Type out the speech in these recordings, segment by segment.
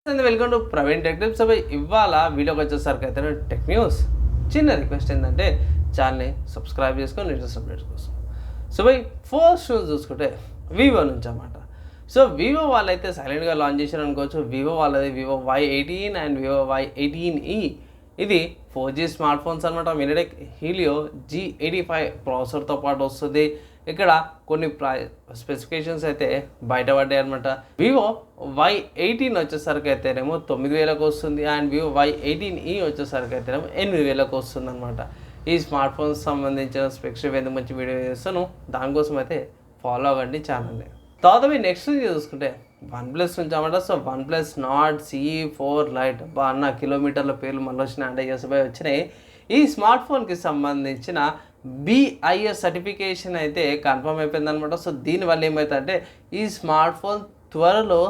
Welcome to Praveen tech tips. ఇవాళ వీడియోకి వచ్చేసరికి అయితే టెక్ న్యూస్. చిన్న రిక్వెస్ట్ ఏంటంటే ఛానల్ని సబ్స్క్రైబ్ చేసుకొని లేటెస్ట్ అప్డేట్స్ కోసం. ఫస్ట్ న్యూస్ చూసుకుంటే వివో నుంచి అన్నమాట. వివో వాళ్ళైతే సైలెంట్గా లాంచ్ చేశారు అనుకోవచ్చు. వివో వాళ్ళది Vivo Y18 and Vivo Y18e. ఇది 4G స్మార్ట్ ఫోన్స్ అనమాట. మినిటెక్ హీలియో G85 ప్రాసెసర్తో పాటు వస్తుంది. ఇక్కడ కొన్ని స్పెసిఫికేషన్స్ అయితే బయటపడ్డాయి అనమాట. వివో Y18 వచ్చేసరికి అయితేనేమో 9,000కు వస్తుంది అండ్ వివో Y18e వచ్చేసరికి అయితేనేమో 8,000కు వస్తుంది అనమాట. ఈ స్మార్ట్ ఫోన్స్ సంబంధించిన స్పెక్స్ ఎందుకు మంచి వీడియో చేస్తాను, దానికోసం అయితే ఫాలో అవ్వండి ఛానల్ని. తర్వాత నెక్స్ట్ చూసుకుంటే OnePlus నుంచి అన్నమాట. OnePlus Nord CE4 Lite అన్న కిలోమీటర్ల పేర్లు మళ్ళీ వచ్చినాయి అంటే వచ్చినాయి. ఈ స్మార్ట్ ఫోన్కి సంబంధించిన BIS సర్టిఫికేషన్ అయితే కన్ఫర్మ్ అయిపోయింది అనమాట. దీనివల్ల ఏమవుతుందంటే ఈ స్మార్ట్ ఫోన్ త్వరలో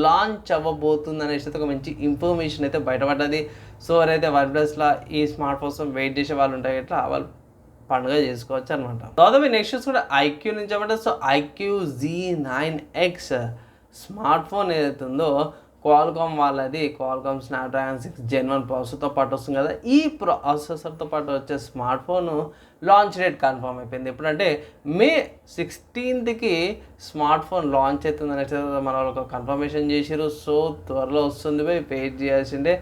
లాంచ్ అవ్వబోతుంది అనేసి ఒక మంచి ఇన్ఫర్మేషన్ అయితే బయటపడ్డది. ఎవరైతే OnePlusలో ఈ స్మార్ట్ ఫోన్స్ వెయిట్ చేసే వాళ్ళు ఉంటాయి ఇట్లా వాళ్ళు పండుగ చేసుకోవచ్చు అనమాట. తర్వాత నెక్స్ట్ కూడా IQ నుంచి అన్నమాట. IQ Z9X స్మార్ట్ ఫోన్ ఏదైతే ఉందో క్వాల్కామ్ వాళ్ళది క్వాల్కామ్ స్నాప్డ్రాగన్ 6 Gen 1 ప్రాసెసర్తో పాటు వస్తుంది కదా. ఈ ప్రాసెసర్తో పాటు వచ్చే smart phone launch date confirm అయిపోయింది. ఎప్పుడంటే May 16కి స్మార్ట్ ఫోన్ లాంచ్ అవుతుంది అనేసి మన వాళ్ళకి కన్ఫర్మేషన్ చేసారు. త్వరలో వస్తుంది. వెయిట్ చేయాల్సిందే.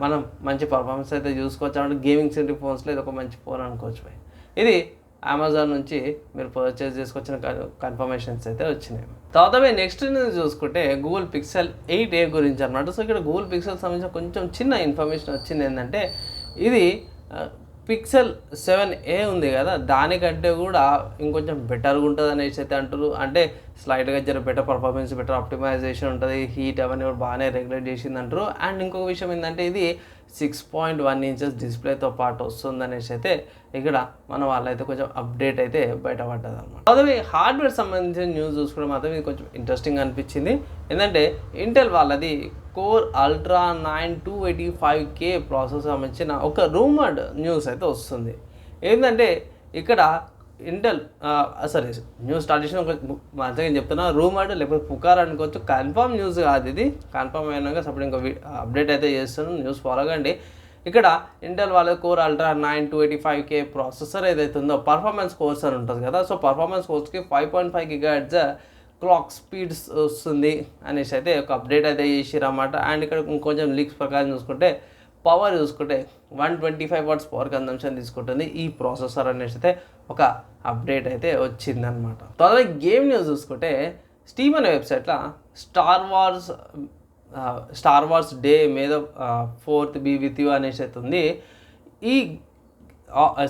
మనం మంచి పర్ఫార్మెన్స్ అయితే చూసుకోవచ్చు అంటే గేమింగ్ సెంట్రిక్ ఫోన్స్లో ఇది ఒక మంచి ఫోన్ అనుకోవచ్చు. ఇది అమెజాన్ నుంచి మీరు పర్చేస్ చేసుకొచ్చిన కన్ఫర్మేషన్స్ అయితే వచ్చినాయి. తర్వాత నెక్స్ట్ చూసుకుంటే గూగుల్ పిక్సెల్ 8a గురించి అనమాట. ఇక్కడ గూగుల్ పిక్సెల్ సంబంధించిన కొంచెం చిన్న ఇన్ఫర్మేషన్ వచ్చింది ఏంటంటే ఇది పిక్సెల్ 7a ఉంది కదా, దానికంటే కూడా ఇంకొంచెం బెటర్గా ఉంటుంది అనేసి అయితే అంటారు. అంటే స్లైడ్గా జర బెటర్ పర్ఫార్మెన్స్, బెటర్ ఆప్టిమైజేషన్ ఉంటుంది, హీట్ అవన్నీ కూడా బాగానే రెగ్యులేట్ చేసింది అంటారు. అండ్ ఇంకొక విషయం ఏంటంటే ఇది 6.1 ఇంచెస్ డిస్ప్లేతో పాటు వస్తుంది అనేసి అయితే ఇక్కడ మన వాళ్ళైతే కొంచెం అప్డేట్ అయితే బయటపడ్డది అనమాట. అదే హార్డ్వేర్ సంబంధించిన న్యూస్ చూసుకుంటే మాత్రం ఇది కొంచెం ఇంట్రెస్టింగ్ అనిపించింది. ఏంటంటే ఇంటెల్ వాళ్ళది కోర్ అల్ట్రా 9 285K ప్రాసెసర్ సంబంధించిన ఒక రూమర్డ్ న్యూస్ అయితే వస్తుంది. ఏంటంటే ఇక్కడ ఇంటెల్ న్యూస్ స్టార్ట్ చేసిన మంచిగా చెప్తున్నా, రూమర్డ్ లేకపోతే పుకార్ అనుకోవచ్చు, కన్ఫర్మ్ న్యూస్ కాదు ఇది. కన్ఫర్మ్ అయినాక సపోర్ట్ ఇంకో అప్డేట్ అయితే చేస్తాను, న్యూస్ ఫాలో కండి. ఇక్కడ ఇంటెల్ వాళ్ళ కోర్ అల్ట్రా 9 285K ప్రాసెసర్ ఏదైతే ఉందో పర్ఫార్మెన్స్ కోర్స్ అని ఉంటుంది కదా. పర్ఫార్మెన్స్ కోర్స్కి 5.5 GHz క్లాక్ స్పీడ్స్ వస్తుంది అనేసి అయితే ఒక అప్డేట్ అయితే చేసిరన్నమాట. అండ్ ఇక్కడ ఇంకొంచెం లీక్స్ ప్రకారం చూసుకుంటే పవర్ చూసుకుంటే 125 watts పవర్ కన్జంప్షన్ తీసుకుంటుంది ఈ ప్రాసెసర్ అనేసి అయితే ఒక అప్డేట్ అయితే వచ్చిందనమాట. తర్వాత గేమ్ న్యూస్ చూసుకుంటే స్టీమ్ అనే వెబ్సైట్లో స్టార్ వార్స్ డే మీద 4th Be With You అనేసి అయితే ఉంది. ఈ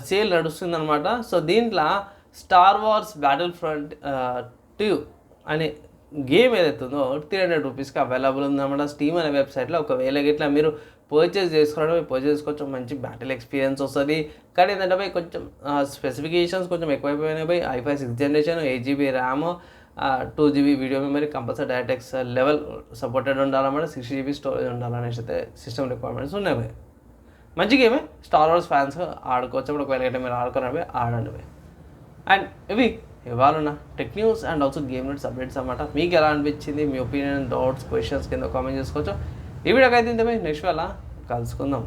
సేల్ నడుస్తుందన్నమాట. దీంట్లో స్టార్ వార్స్ బ్యాటిల్ ఫ్రంట్ 2 అనే గేమ్ ఏదైతే ఉందో 300 రూపీస్కి అవైలబుల్ ఉందన్నమాట స్టీమ్ అనే వెబ్సైట్లో. ఒకవేళ ఇట్లా మీరు పర్చేస్ చేసుకోవచ్చు, మంచి బ్యాటిల్ ఎక్స్పీరియన్స్ వస్తుంది. కానీ ఏంటంటే కొంచెం స్పెసిఫికేషన్స్ కొంచెం ఎక్కువైపోయినాయి. i5 6th generation, 8GB RAM, 2GB video memory, compulsory DirectX level supported ఉండాలన్నమాట, 6GB స్టోరేజ్ ఉండాలనేసి అయితే సిస్టమ్ రిక్వైర్మెంట్స్ ఉన్నాయి. మంచి గేమే, స్టార్ వార్స్ ఫ్యాన్స్ ఆడుకోవచ్చు. అప్పుడు ఒకవేళ మీరు ఆడుకున్నవి ఆడండి. అండ్ ఇవి ఇవాళ tech news and also game news updates అన్నమాట. మీకు ఎలా అనిపించింది, మీ ఒపీనియన్, డౌట్స్, క్వశ్చన్స్ కింద కామెంట్ చేసుకోవచ్చు. ఈ వీడియోకి అయితే నెక్స్ట్ వేళ కలుసుకుందాం.